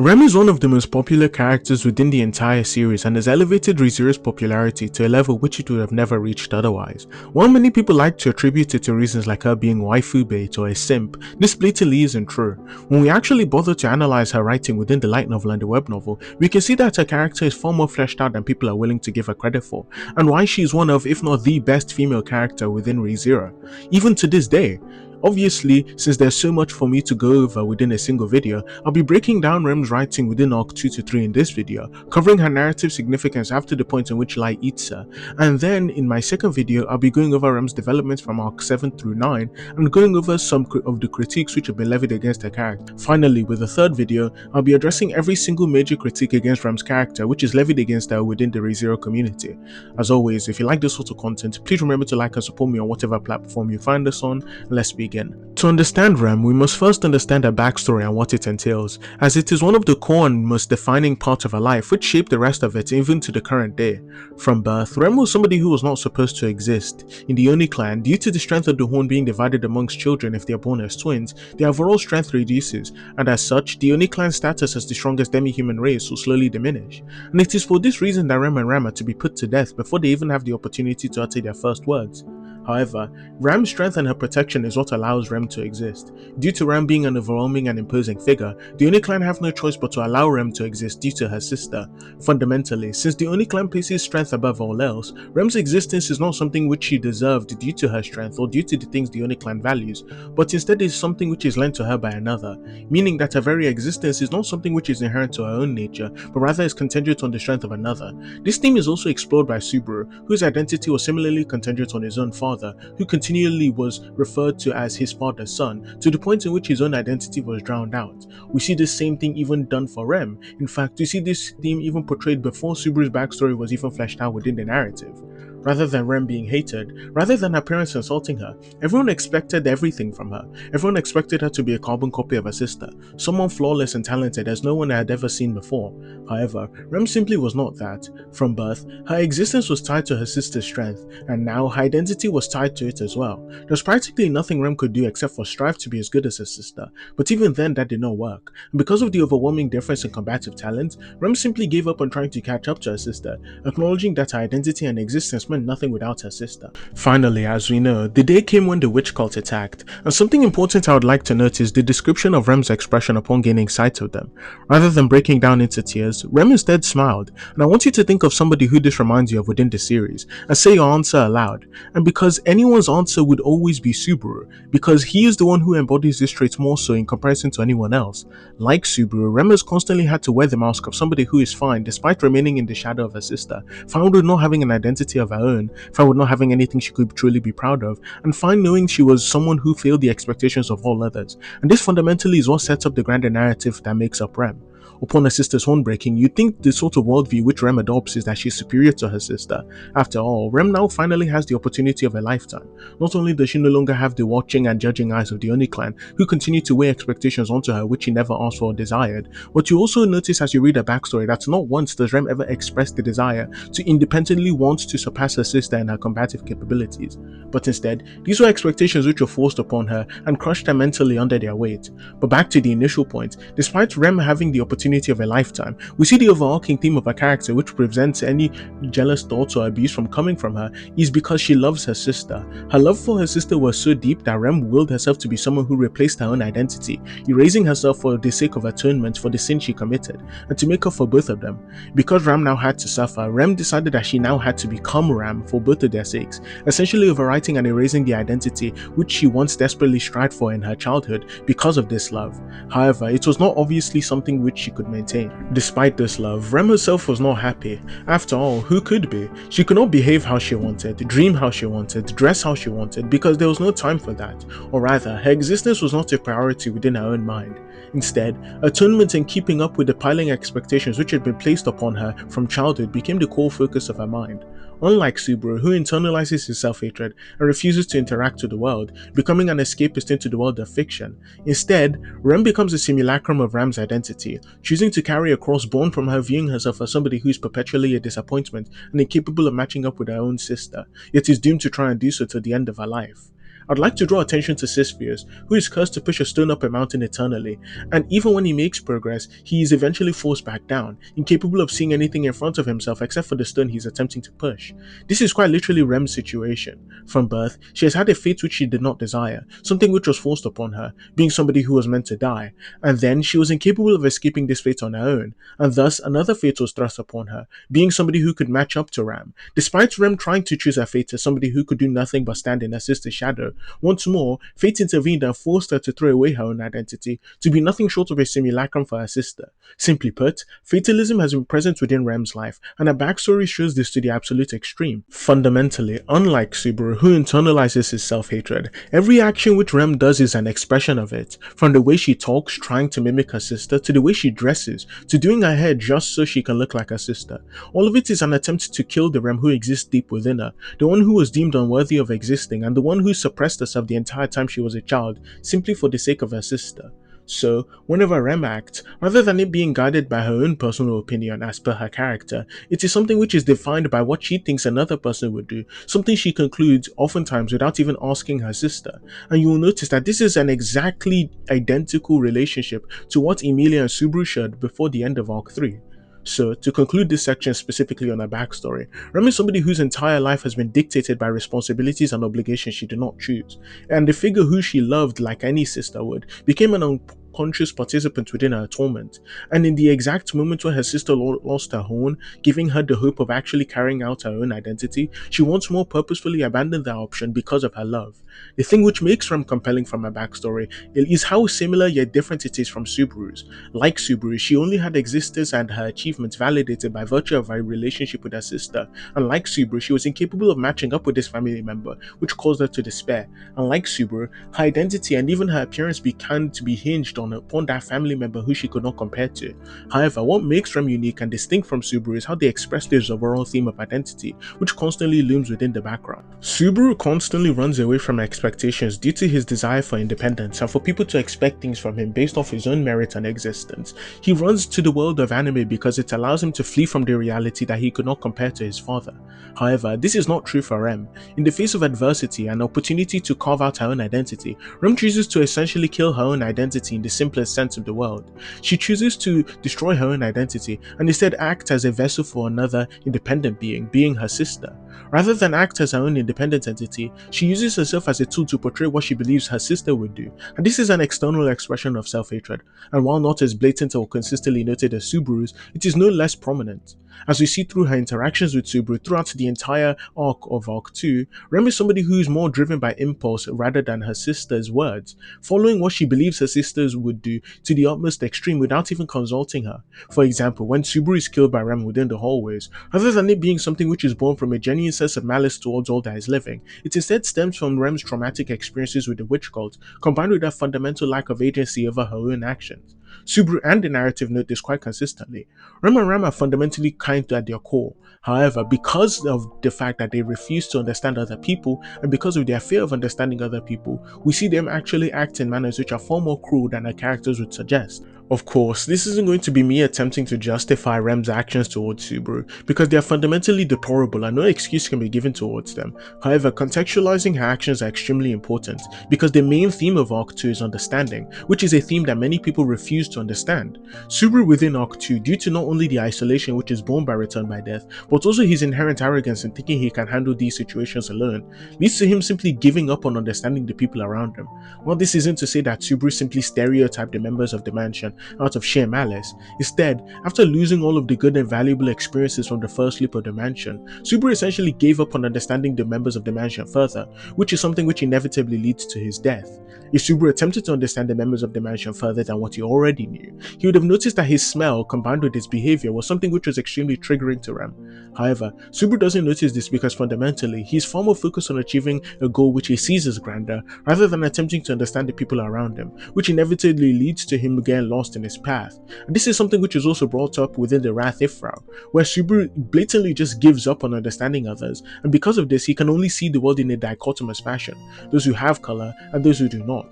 Rem is one of the most popular characters within the entire series and has elevated ReZero's popularity to a level which it would have never reached otherwise. While many people like to attribute it to reasons like her being waifu bait or a simp, this blatantly isn't true. When we actually bother to analyze her writing within the light novel and the web novel, we can see that her character is far more fleshed out than people are willing to give her credit for, and why she is one of, if not the best female character within ReZero, even to this day. Obviously, since there's so much for me to go over within a single video, I'll be breaking down Rem's writing within Arc 2 to 3 in this video, covering her narrative significance after the point in which Light eats her, and then in my second video I'll be going over Rem's developments from Arc 7 through 9 and going over some of the critiques which have been levied against her character. Finally, with the third video, I'll be addressing every single major critique against Rem's character which is levied against her within the ReZero community. As always, if you like this sort of content, please remember to like and support me on whatever platform you find us on, and let's begin. To understand Rem, we must first understand her backstory and what it entails, as it is one of the core and most defining parts of her life which shaped the rest of it even to the current day. From birth, Rem was somebody who was not supposed to exist. In the Oni clan, due to the strength of the horn being divided amongst children if they are born as twins, their overall strength reduces, and as such, the Oni clan's status as the strongest demi-human race will slowly diminish. And it is for this reason that Rem and Ram are to be put to death before they even have the opportunity to utter their first words. However, Ram's strength and her protection is what allows Rem to exist. Due to Ram being an overwhelming and imposing figure, the Oni clan have no choice but to allow Rem to exist due to her sister. Fundamentally, since the Oni clan places strength above all else, Rem's existence is not something which she deserved due to her strength or due to the things the Oni clan values, but instead is something which is lent to her by another, meaning that her very existence is not something which is inherent to her own nature, but rather is contingent on the strength of another. This theme is also explored by Subaru, whose identity was similarly contingent on his own father, who continually was referred to as his father's son, to the point in which his own identity was drowned out. We see the same thing even done for Rem. In fact, we see this theme even portrayed before Subaru's backstory was even fleshed out within the narrative. Rather than Rem being hated, rather than her parents insulting her, everyone expected everything from her. Everyone expected her to be a carbon copy of her sister, someone flawless and talented as no one had ever seen before. However, Rem simply was not that. From birth, her existence was tied to her sister's strength, and now her identity was tied to it as well. There was practically nothing Rem could do except for strive to be as good as her sister, but even then that did not work. And because of the overwhelming difference in combative talent, Rem simply gave up on trying to catch up to her sister, acknowledging that her identity and existence meant nothing without her sister. Finally, as we know, the day came when the witch cult attacked, and something important I would like to note is the description of Rem's expression upon gaining sight of them. Rather than breaking down into tears, Rem instead smiled, and I want you to think of somebody who this reminds you of within the series, and say your answer aloud. And because anyone's answer would always be Subaru, because he is the one who embodies this trait more so in comparison to anyone else. Like Subaru, Rem has constantly had to wear the mask of somebody who is fine despite remaining in the shadow of her sister, found with not having an identity of her own, found with not having anything she could truly be proud of, and fine knowing she was someone who failed the expectations of all others. And this fundamentally is what sets up the grander narrative that makes up Rem. Upon her sister's horn breaking, you'd think the sort of worldview which Rem adopts is that she's superior to her sister. After all, Rem now finally has the opportunity of a lifetime. Not only does she no longer have the watching and judging eyes of the Oni clan, who continue to weigh expectations onto her which she never asked for or desired, but you also notice as you read her backstory that not once does Rem ever express the desire to independently want to surpass her sister in her combative capabilities. But instead, these were expectations which were forced upon her and crushed her mentally under their weight. But back to the initial point, despite Rem having the opportunity of a lifetime, we see the overarching theme of her character which prevents any jealous thoughts or abuse from coming from her is because she loves her sister. Her love for her sister was so deep that Rem willed herself to be someone who replaced her own identity, erasing herself for the sake of atonement for the sin she committed, and to make up for both of them. Because Ram now had to suffer, Rem decided that she now had to become Ram for both of their sakes, essentially overwriting and erasing the identity which she once desperately strived for in her childhood because of this love. However, it was not obviously something which she could maintain. Despite this love, Rem herself was not happy. After all, who could be? She could not behave how she wanted, dream how she wanted, dress how she wanted, because there was no time for that. Or rather, her existence was not a priority within her own mind. Instead, atonement and keeping up with the piling expectations which had been placed upon her from childhood became the core focus of her mind. Unlike Subaru, who internalizes his self-hatred and refuses to interact with the world, becoming an escapist into the world of fiction, instead, Rem becomes a simulacrum of Ram's identity, choosing to carry a cross born from her viewing herself as somebody who is perpetually a disappointment and incapable of matching up with her own sister, yet is doomed to try and do so till the end of her life. I'd like to draw attention to Sisyphus, who is cursed to push a stone up a mountain eternally, and even when he makes progress, he is eventually forced back down, incapable of seeing anything in front of himself except for the stone he's attempting to push. This is quite literally Rem's situation. From birth, she has had a fate which she did not desire, something which was forced upon her, being somebody who was meant to die, and then she was incapable of escaping this fate on her own, and thus another fate was thrust upon her, being somebody who could match up to Ram. Despite Rem trying to choose her fate as somebody who could do nothing but stand in her sister's shadow, once more, fate intervened and forced her to throw away her own identity, to be nothing short of a simulacrum for her sister. Simply put, fatalism has been present within Rem's life, and her backstory shows this to the absolute extreme. Fundamentally, unlike Subaru, who internalizes his self-hatred, every action which Rem does is an expression of it, from the way she talks, trying to mimic her sister, to the way she dresses, to doing her hair just so she can look like her sister. All of it is an attempt to kill the Rem who exists deep within her, the one who was deemed unworthy of existing, and the one who suppressed herself the entire time she was a child, simply for the sake of her sister. So, whenever Rem acts, rather than it being guided by her own personal opinion as per her character, it is something which is defined by what she thinks another person would do, something she concludes oftentimes without even asking her sister. And you will notice that this is an exactly identical relationship to what Emilia and Subaru shared before the end of Arc 3. So, to conclude this section specifically on her backstory, Rem is somebody whose entire life has been dictated by responsibilities and obligations she did not choose, and the figure who she loved like any sister would became an unconscious participant within her torment, and in the exact moment where her sister lost her horn, giving her the hope of actually carrying out her own identity, she once more purposefully abandoned that option because of her love. The thing which makes Rem compelling from her backstory is how similar yet different it is from Subaru's. Like Subaru, she only had existence and her achievements validated by virtue of her relationship with her sister, and like Subaru, she was incapable of matching up with this family member, which caused her to despair. And like Subaru, her identity and even her appearance began to be hinged upon that family member who she could not compare to. However, what makes Rem unique and distinct from Subaru is how they express this overall theme of identity, which constantly looms within the background. Subaru constantly runs away from expectations due to his desire for independence and for people to expect things from him based off his own merit and existence. He runs to the world of anime because it allows him to flee from the reality that he could not compare to his father. However, this is not true for Rem. In the face of adversity and opportunity to carve out her own identity, Rem chooses to essentially kill her own identity in the simplest sense of the word. She chooses to destroy her own identity and instead act as a vessel for another independent being her sister. Rather than act as her own independent entity, she uses herself as a tool to portray what she believes her sister would do, and this is an external expression of self-hatred, and while not as blatant or consistently noted as Subaru's, it is no less prominent. As we see through her interactions with Subaru throughout the entire arc of Arc 2, Rem is somebody who is more driven by impulse rather than her sister's words, following what she believes her sisters would do to the utmost extreme without even consulting her. For example, when Subaru is killed by Rem within the hallways, rather than it being something which is born from a genuine sense of malice towards all that is living, it instead stems from Rem's traumatic experiences with the witch cult, combined with her fundamental lack of agency over her own actions. Subaru and the narrative note this quite consistently. Rem and Ram are fundamentally kind at their core. However, because of the fact that they refuse to understand other people, and because of their fear of understanding other people, we see them actually act in manners which are far more cruel than their characters would suggest. Of course, this isn't going to be me attempting to justify Rem's actions towards Subaru, because they are fundamentally deplorable and no excuse can be given towards them. However, contextualizing her actions are extremely important, because the main theme of Arc 2 is understanding, which is a theme that many people refuse to understand. Subaru within Arc 2, due to not only the isolation which is born by return by death, but also his inherent arrogance in thinking he can handle these situations alone, leads to him simply giving up on understanding the people around him. While this isn't to say that Subaru simply stereotyped the members of the mansion out of sheer malice. Instead, after losing all of the good and valuable experiences from the first loop of the mansion, Subaru essentially gave up on understanding the members of the mansion further, which is something which inevitably leads to his death. If Subaru attempted to understand the members of the mansion further than what he already knew, he would have noticed that his smell, combined with his behavior, was something which was extremely triggering to Rem. However, Subaru doesn't notice this because fundamentally, he's far more focused on achieving a goal which he sees as grander, rather than attempting to understand the people around him, which inevitably leads to him getting lost in his path. And this is something which is also brought up within the Wrath Ifrau, where Subaru blatantly just gives up on understanding others, and because of this, he can only see the world in a dichotomous fashion, those who have color and those who do not.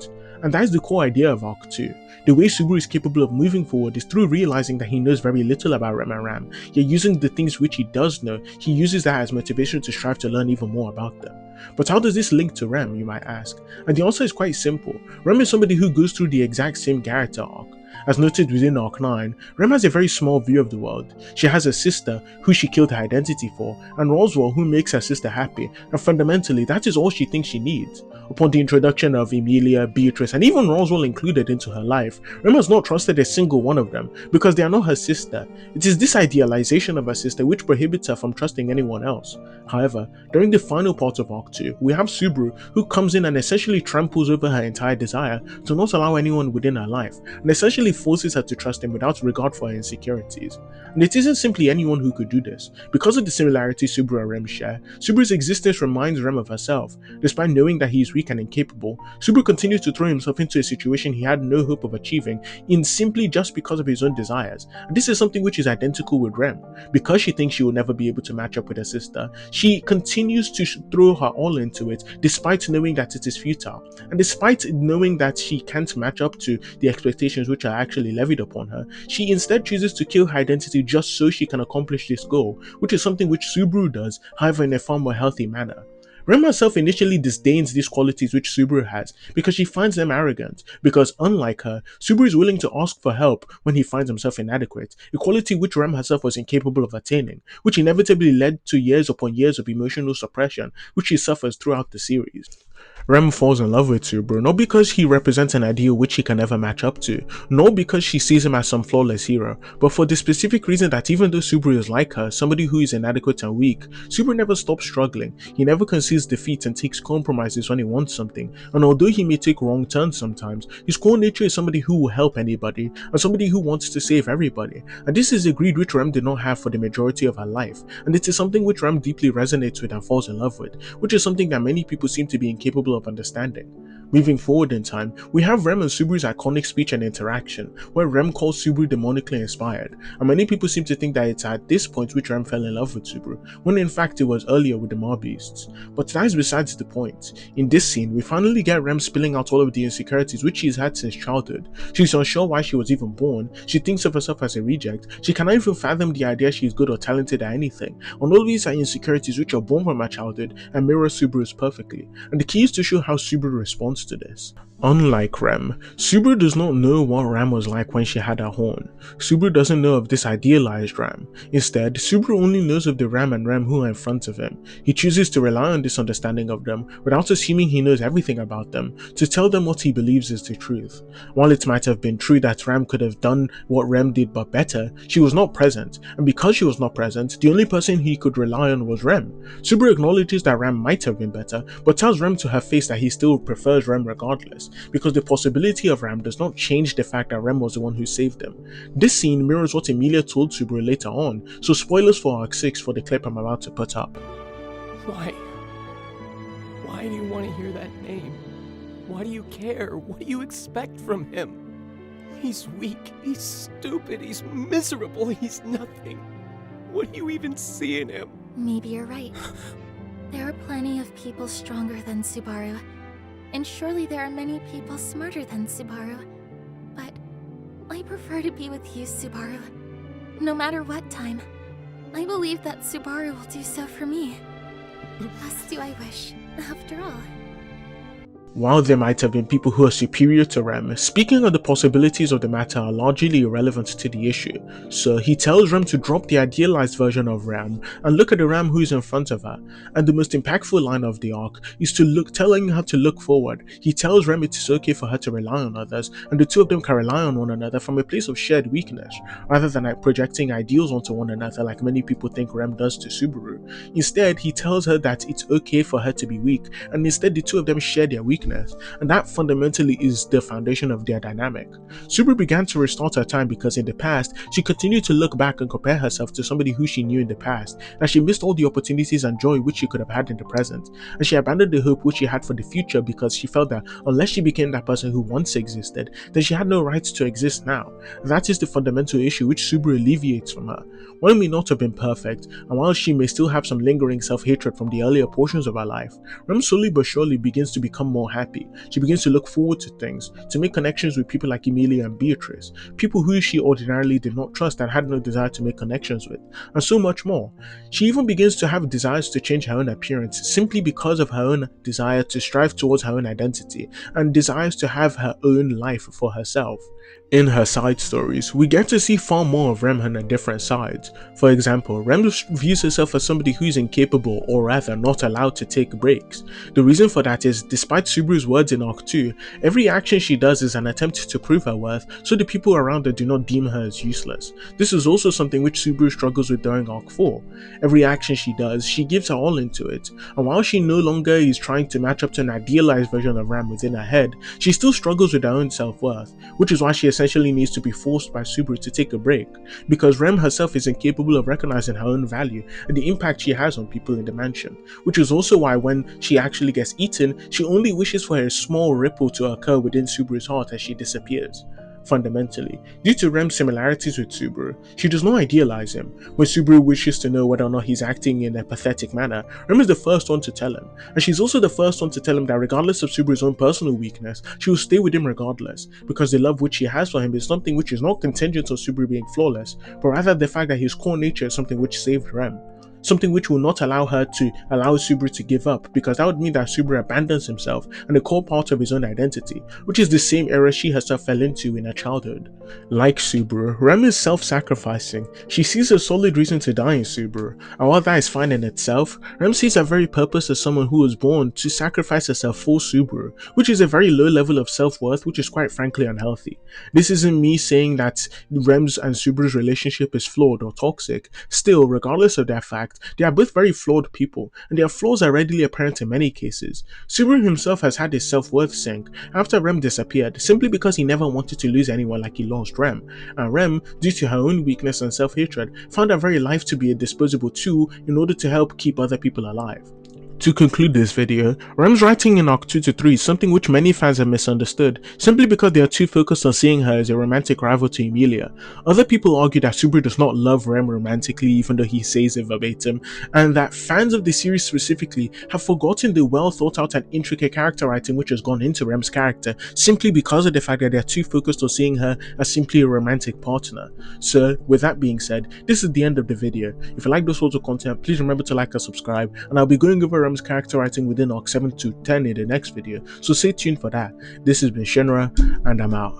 And that is the core idea of Arc 2. The way Subaru is capable of moving forward is through realizing that he knows very little about Rem and Ram, yet using the things which he does know, he uses that as motivation to strive to learn even more about them. But how does this link to Rem, you might ask? And the answer is quite simple. Rem is somebody who goes through the exact same character arc. As noted within Arc 9, Rem has a very small view of the world. She has a sister who she killed her identity for, and Roswell who makes her sister happy, and fundamentally that is all she thinks she needs. Upon the introduction of Emilia, Beatrice, and even Roswell included into her life, Rem has not trusted a single one of them because they are not her sister. It is this idealization of her sister which prohibits her from trusting anyone else. However, during the final part of Arc 2, we have Subaru who comes in and essentially tramples over her entire desire to not allow anyone within her life, and essentially forces her to trust him without regard for her insecurities. And it isn't simply anyone who could do this. Because of the similarities Subaru and Rem share, Subaru's existence reminds Rem of herself. Despite knowing that he is weak and incapable, Subaru continues to throw himself into a situation he had no hope of achieving in simply just because of his own desires. And this is something which is identical with Rem. Because she thinks she will never be able to match up with her sister, she continues to throw her all into it despite knowing that it is futile. And despite knowing that she can't match up to the expectations which are actually levied upon her, she instead chooses to kill her identity just so she can accomplish this goal, which is something which Subaru does, however in a far more healthy manner. Rem herself initially disdains these qualities which Subaru has because she finds them arrogant, because unlike her, Subaru is willing to ask for help when he finds himself inadequate, a quality which Rem herself was incapable of attaining, which inevitably led to years upon years of emotional suppression which she suffers throughout the series. Rem falls in love with Subaru not because he represents an ideal which he can never match up to, nor because she sees him as some flawless hero, but for the specific reason that even though Subaru is like her, somebody who is inadequate and weak, Subaru never stops struggling. He never concedes defeat and takes compromises when he wants something, and although he may take wrong turns sometimes, his core nature is somebody who will help anybody, and somebody who wants to save everybody, and this is a greed which Rem did not have for the majority of her life, and it is something which Rem deeply resonates with and falls in love with, which is something that many people seem to be incapable of understanding. Moving forward in time, we have Rem and Subaru's iconic speech and interaction, where Rem calls Subaru demonically inspired, and many people seem to think that it's at this point which Rem fell in love with Subaru, when in fact it was earlier with the Beasts. But that is besides the point. In this scene, we finally get Rem spilling out all of the insecurities which she's had since childhood. She's unsure why she was even born, she thinks of herself as a reject, she cannot even fathom the idea she is good or talented at anything, and all of these are insecurities which are born from her childhood and mirror Subaru's perfectly, and the key is to show how Subaru responds to this. Unlike Rem, Subaru does not know what Rem was like when she had her horn. Subaru doesn't know of this idealized Rem. Instead, Subaru only knows of the Rem and Rem who are in front of him. He chooses to rely on this understanding of them, without assuming he knows everything about them, to tell them what he believes is the truth. While it might have been true that Rem could have done what Rem did but better, she was not present, and because she was not present, the only person he could rely on was Rem. Subaru acknowledges that Rem might have been better, but tells Rem to her face that he still prefers Rem regardless, because the possibility of Rem does not change the fact that Rem was the one who saved him. This scene mirrors what Emilia told Subaru later on, so spoilers for Arc 6 for the clip I'm about to put up. Why? Why do you want to hear that name? Why do you care? What do you expect from him? He's weak, he's stupid, he's miserable, he's nothing. What do you even see in him? Maybe you're right. There are plenty of people stronger than Subaru. And surely there are many people smarter than Subaru. But I prefer to be with you, Subaru. No matter what time. I believe that Subaru will do so for me. As do I wish, after all. While there might have been people who are superior to Rem, speaking of the possibilities of the matter are largely irrelevant to the issue. So he tells Rem to drop the idealized version of Rem and look at the Rem who is in front of her. And the most impactful line of the arc is telling her to look forward. He tells Rem it is okay for her to rely on others, and the two of them can rely on one another from a place of shared weakness, rather than projecting ideals onto one another like many people think Rem does to Subaru. Instead, he tells her that it's okay for her to be weak, and instead the two of them share their weakness, and that fundamentally is the foundation of their dynamic. Subaru began to restart her time because in the past, she continued to look back and compare herself to somebody who she knew in the past, and she missed all the opportunities and joy which she could have had in the present, and she abandoned the hope which she had for the future because she felt that unless she became that person who once existed, then she had no right to exist now. That is the fundamental issue which Subaru alleviates from her. One may not have been perfect, and while she may still have some lingering self-hatred from the earlier portions of her life, Rem slowly but surely begins to become more more happy. She begins to look forward to things, to make connections with people like Emilia and Beatrice, people who she ordinarily did not trust and had no desire to make connections with, and so much more. She even begins to have desires to change her own appearance simply because of her own desire to strive towards her own identity and desires to have her own life for herself. In her side stories, we get to see far more of Rem and her different sides. For example, Rem views herself as somebody who is incapable, or rather not allowed to take breaks. The reason for that is, despite Subaru's words in Arc 2, every action she does is an attempt to prove her worth so the people around her do not deem her as useless. This is also something which Subaru struggles with during Arc 4. Every action she does, she gives her all into it, and while she no longer is trying to match up to an idealized version of Rem within her head, she still struggles with her own self-worth, which is why she essentially needs to be forced by Subaru to take a break, because Rem herself is incapable of recognizing her own value and the impact she has on people in the mansion, which is also why when she actually gets eaten, she only wishes for a small ripple to occur within Subaru's heart as she disappears. Fundamentally, due to Rem's similarities with Subaru, she does not idealize him. When Subaru wishes to know whether or not he's acting in a pathetic manner, Rem is the first one to tell him, and she's also the first one to tell him that regardless of Subaru's own personal weakness, she will stay with him regardless, because the love which she has for him is something which is not contingent on Subaru being flawless, but rather the fact that his core nature is something which saved Rem. Something which will not allow her to allow Subaru to give up, because that would mean that Subaru abandons himself and a core part of his own identity, which is the same error she herself fell into in her childhood. Like Subaru, Rem is self-sacrificing. She sees a solid reason to die in Subaru, and while that is fine in itself, Rem sees her very purpose as someone who was born to sacrifice herself for Subaru, which is a very low level of self-worth, which is quite frankly unhealthy. This isn't me saying that Rem's and Subaru's relationship is flawed or toxic. Still, regardless of that fact, they are both very flawed people, and their flaws are readily apparent in many cases. Subaru himself has had his self-worth sink after Rem disappeared, simply because he never wanted to lose anyone like he lost Rem, and Rem, due to her own weakness and self-hatred, found her very life to be a disposable tool in order to help keep other people alive. To conclude this video, Rem's writing in Arc 2 to 3 is something which many fans have misunderstood, simply because they are too focused on seeing her as a romantic rival to Emilia. Other people argue that Subaru does not love Rem romantically, even though he says it verbatim, and that fans of the series specifically have forgotten the well thought out and intricate character writing which has gone into Rem's character, simply because of the fact that they are too focused on seeing her as simply a romantic partner. So, with that being said, this is the end of the video. If you like this sort of content, please remember to like and subscribe, and I'll be going over Rem's character writing within Arc 7 to 10 in the next video, so stay tuned for that. This has been Shinra, and I'm out.